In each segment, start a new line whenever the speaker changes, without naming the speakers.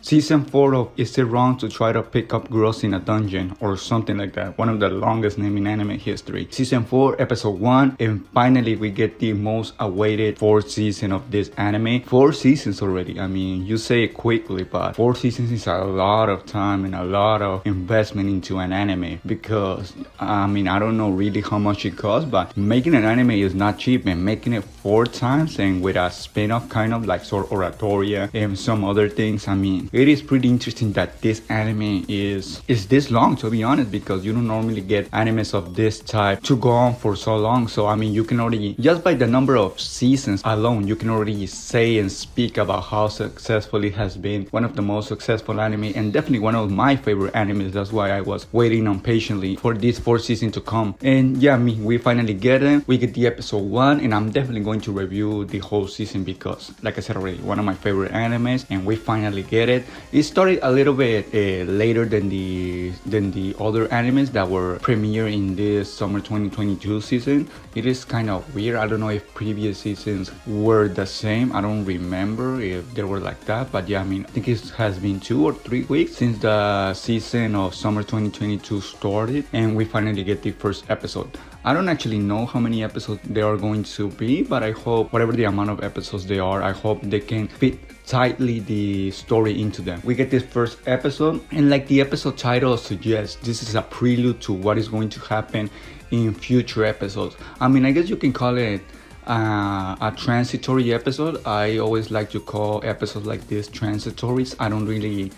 Season 4 of Is It Wrong to Try to Pick Up Girls in a Dungeon or something like that. One of the longest names in anime history. Season 4, episode 1, and finally we get the most awaited 4th season of this anime. 4 seasons already. I mean, you say it quickly, but 4 seasons is a lot of time and a lot of investment into an anime, because I mean, I don't know really how much it costs, but making an anime is not cheap, and making it 4 times and with a spin-off kind of like Sword Oratoria and some other things. I mean, it is pretty interesting that this anime is this long, to be honest, because you don't normally get animes of this type to go on for so long. So I mean, you can already, just by the number of seasons alone, you can already say and speak about how successful it has been. One of the most successful anime, and definitely one of my favorite animes. That's why I was waiting impatiently for this 4th season to come. And yeah, I mean, we finally get it. We get the episode 1, and I'm definitely going to review the whole season because, like I said already, one of my favorite animes, and we finally get it. It started a little bit later than the other animes that were premiere in this summer 2022 season. It is kind of weird. I don't know if previous seasons were the same. I don't remember if they were like that, but yeah, I mean, I think it has been 2 or 3 weeks since the season of summer 2022 started, and we finally get the first episode. I don't actually know how many episodes there are going to be, but I hope whatever the amount of episodes they are, I hope they can fit tightly the story into them. We get this first episode, and like the episode title suggests, this is a prelude to what is going to happen in future episodes. I mean, I guess you can call it a transitory episode. I always like to call episodes like this transitories. I don't really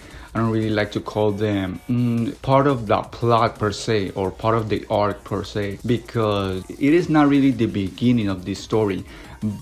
like to call them part of the plot per se, or part of the arc per se, because it is not really the beginning of the story,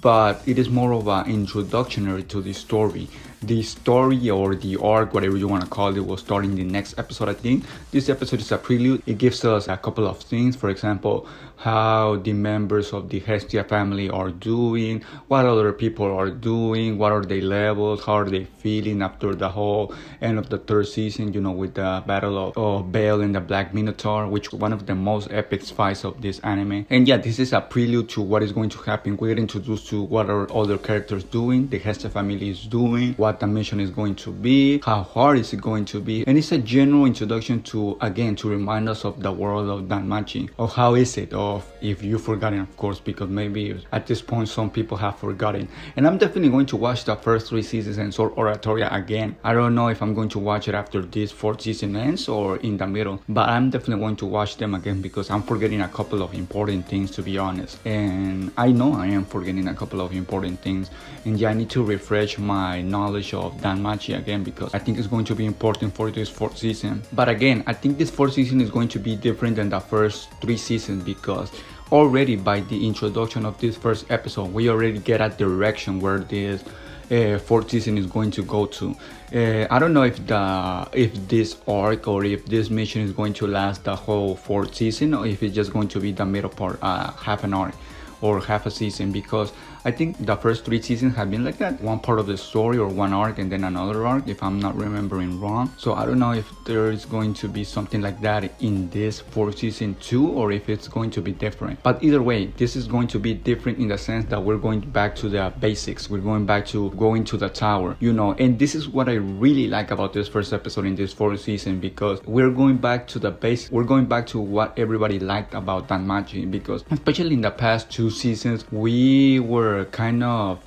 but it is more of an introductory to the story. The story or the arc, whatever you want to call it, will start in the next episode. I think this episode is a prelude. It gives us a couple of things. For example, how the members of the Hestia family are doing, what other people are doing, what are their levels, how are they feeling after the whole end of the 3rd season, you know, with the battle of Bale and the Black Minotaur, which was one of the most epic fights of this anime. And yeah, this is a prelude to what is going to happen. We get introduced to what are other characters doing, the Hestia family is doing, what the mission is going to be, how hard is it going to be, and it's a general introduction to, again, to remind us of the world of Danmachi, of how is it, of if you've forgotten, of course, because maybe at this point some people have forgotten. And I'm definitely going to watch the first 3 seasons and Sword Oratoria again. I don't know if I'm going to watch it after this 4th season ends or in the middle, but I'm definitely going to watch them again because I'm forgetting a couple of important things, to be honest. And I know I am forgetting a couple of important things, and yeah, I need to refresh my knowledge of Danmachi again, because I think it's going to be important for this 4th season. But again, I think this 4th season is going to be different than the first 3 seasons, because already by the introduction of this first episode, we already get a direction where this 4th season is going to go to. I don't know if this arc or if this mission is going to last the whole 4th season, or if it's just going to be the middle part, half an arc or half a season, because I think the first 3 seasons have been like that. One part of the story or one arc and then another arc, if I'm not remembering wrong. So I don't know if there is going to be something like that in this 4th season too, or if it's going to be different. But either way, this is going to be different in the sense that we're going back to the basics. We're going back to going to the tower, you know, and this is what I really like about this first episode in this 4th season, because we're going back to the basics. We're going back to what everybody liked about Danmachi, because especially in the past 2 seasons, we were kind of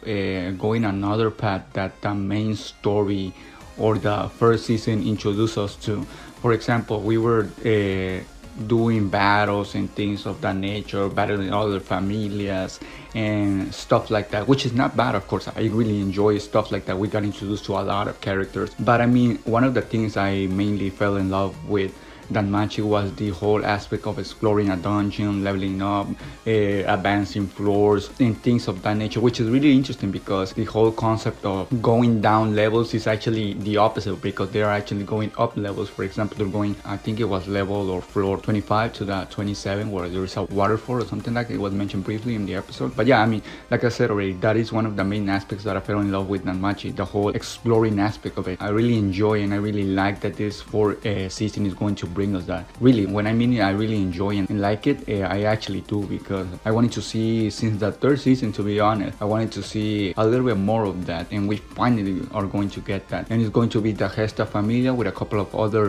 going another path that the main story or the first season introduced us to. For example, we were doing battles and things of that nature, battling other familias and stuff like that, which is not bad, of course. I really enjoy stuff like that. We got introduced to a lot of characters, but I mean, one of the things I mainly fell in love with Danmachi was the whole aspect of exploring a dungeon, leveling up, advancing floors and things of that nature, which is really interesting because the whole concept of going down levels is actually the opposite, because they're actually going up levels. For example, they're going, I think it was level or floor 25 to the 27 where there is a waterfall or something like that. It was mentioned briefly in the episode. But yeah, I mean, like I said already, that is one of the main aspects that I fell in love with Danmachi, the whole exploring aspect of it. I really enjoy and I really like that this 4th season is going to bring us that. Really, when I mean it, I really enjoy and like it. I actually do, because I wanted to see, since the third season, to be honest, I wanted to see a little bit more of that, and we finally are going to get that. And it's going to be the Hestia Familia with a couple of other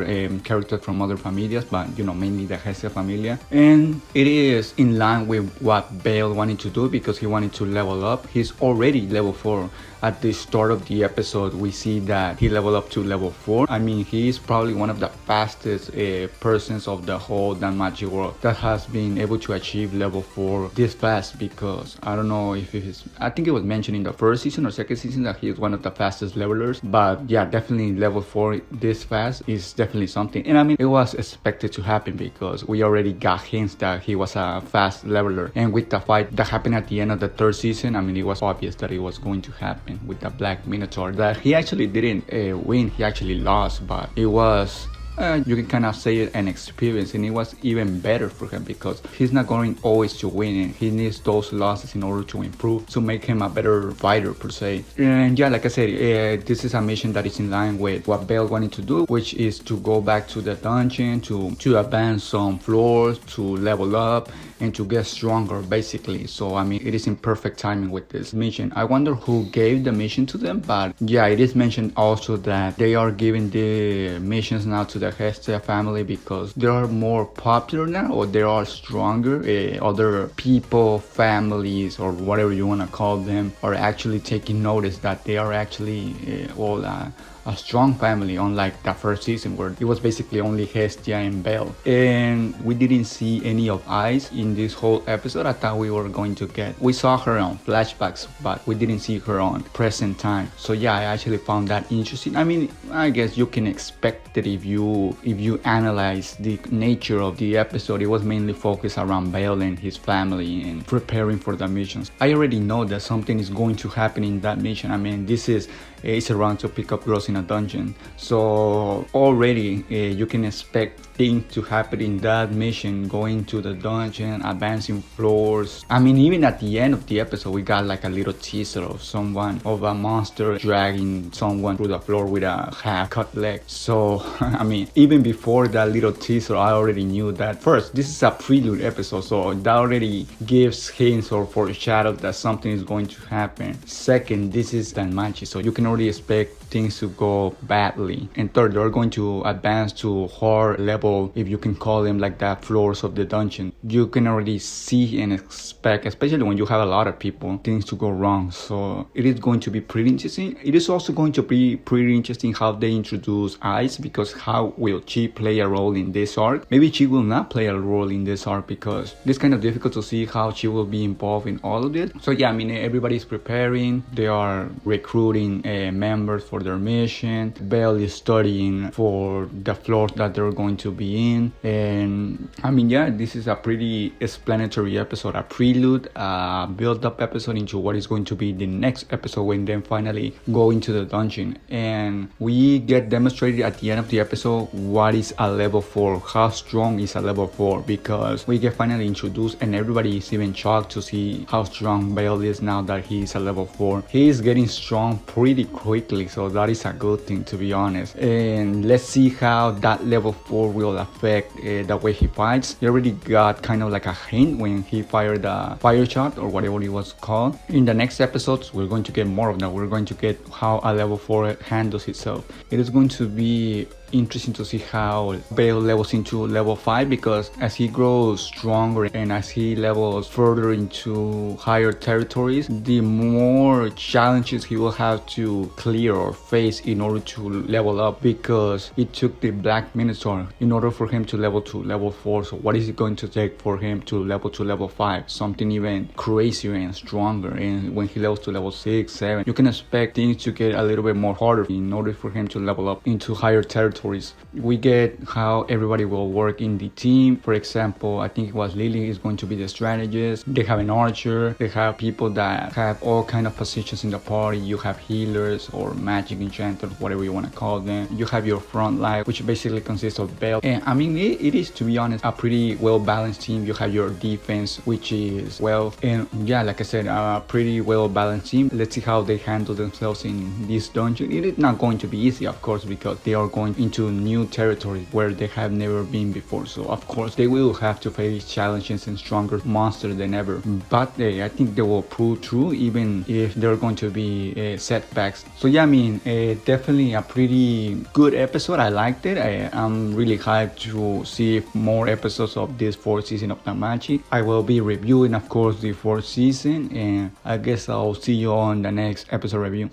characters from other familias, but mainly the Hestia Familia. And it is in line with what Bale wanted to do, because he wanted to level up. He's already level 4. At the start of the episode, we see that he leveled up to level 4. I mean, he is probably one of the fastest persons of the whole Danmachi world that has been able to achieve level 4 this fast, because I don't know if it is, I think it was mentioned in the first season or second season that he is one of the fastest levelers. But yeah, definitely level 4 this fast is definitely something. And I mean, it was expected to happen, because we already got hints that he was a fast leveler. And with the fight that happened at the end of the third season, I mean, it was obvious that it was going to happen with the Black Minotaur, that he actually didn't win, he actually lost, but it was you can kind of say it an experience, and it was even better for him, because he's not going always to win, and he needs those losses in order to improve, to make him a better fighter per se. And yeah, like I said, this is a mission that is in line with what Bale wanted to do, which is to go back to the dungeon, to advance some floors, to level up, and to get stronger, basically. So I mean, it is in perfect timing with this mission. I wonder who gave the mission to them, but yeah, it is mentioned also that they are giving the missions now to the Hestia family, because they are more popular now, or they are stronger. Other people, families, or whatever you want to call them, are actually taking notice that they are actually a strong family, unlike the first season where it was basically only Hestia and Belle. And we didn't see any of Ice in this whole episode. I thought we were going to get, we saw her on flashbacks, but we didn't see her on present time. So yeah, I actually found that interesting. I mean, I guess you can expect it if you analyze the nature of the episode. It was mainly focused around Bale and his family and preparing for the missions. I already know that something is going to happen in that mission. I mean, it's around to pick up girls in a dungeon, so already you can expect things to happen in that mission, going to the dungeon, advancing floors. I mean, even at the end of the episode, we got like a little teaser of a monster dragging someone through the floor with a half cut leg. So I mean, even before that little teaser, I already knew that. First, this is a prelude episode, so that already gives hints or foreshadow that something is going to happen. Second, this is Danmachi, so you can already expect things to go badly. And third, they're going to advance to hard level, if you can call them like that, floors of the dungeon. You can already see and expect, especially when you have a lot of people, things to go wrong. So it is going to be pretty interesting. It is also going to be pretty interesting how they introduce Ice, because how will she play a role in this arc? Maybe she will not play a role in this arc, because it's kind of difficult to see how she will be involved in all of it. So yeah, I mean, everybody's preparing. They are recruiting members for their mission. Belle is studying for the floors that they're going to be in. And I mean, yeah, this is a pretty explanatory episode, a prelude, a build-up episode into what is going to be the next episode, when they finally go into the dungeon. And we get demonstrated at the end of the episode what is a level 4, how strong is a level 4, because we get finally introduced, and everybody is even shocked to see how strong Bale is now that he is a level 4. He is getting strong pretty quickly, so that is a good thing, to be honest. And let's see how that level 4 will affect the way he fights. He already got kind of like a hint when he fired the fire shot, or whatever it was called. In the next episodes, we're going to get more of that. We're going to get how a level 4 handles itself. It is going to be interesting to see how Bale levels into level 5, because as he grows stronger and as he levels further into higher territories, the more challenges he will have to clear or face in order to level up, because it took the Black Minotaur in order for him to level to level 4. So what is it going to take for him to level to level 5? Something even crazier and stronger. And when he levels to level 6, 7, you can expect things to get a little bit more harder in order for him to level up into higher territories. We get how everybody will work in the team. For example, I think it was Lily is going to be the strategist. They have an archer. They have people that have all kind of positions in the party. You have healers or magic enchanters, whatever you want to call them. You have your front line, which basically consists of Bale. And I mean, it is, to be honest, a pretty well balanced team. You have your defense, which is well, and yeah, like I said, a pretty well balanced team. Let's see how they handle themselves in this dungeon. It is not going to be easy, of course, because they are going into new territory where they have never been before. So of course they will have to face challenges and stronger monsters than ever. But I think they will prove true even if there are going to be setbacks. So yeah, I mean, definitely a pretty good episode. I liked it. I'm really hyped to see more episodes of this fourth season of Danmachi. I will be reviewing, of course, the fourth season, and I guess I'll see you on the next episode review.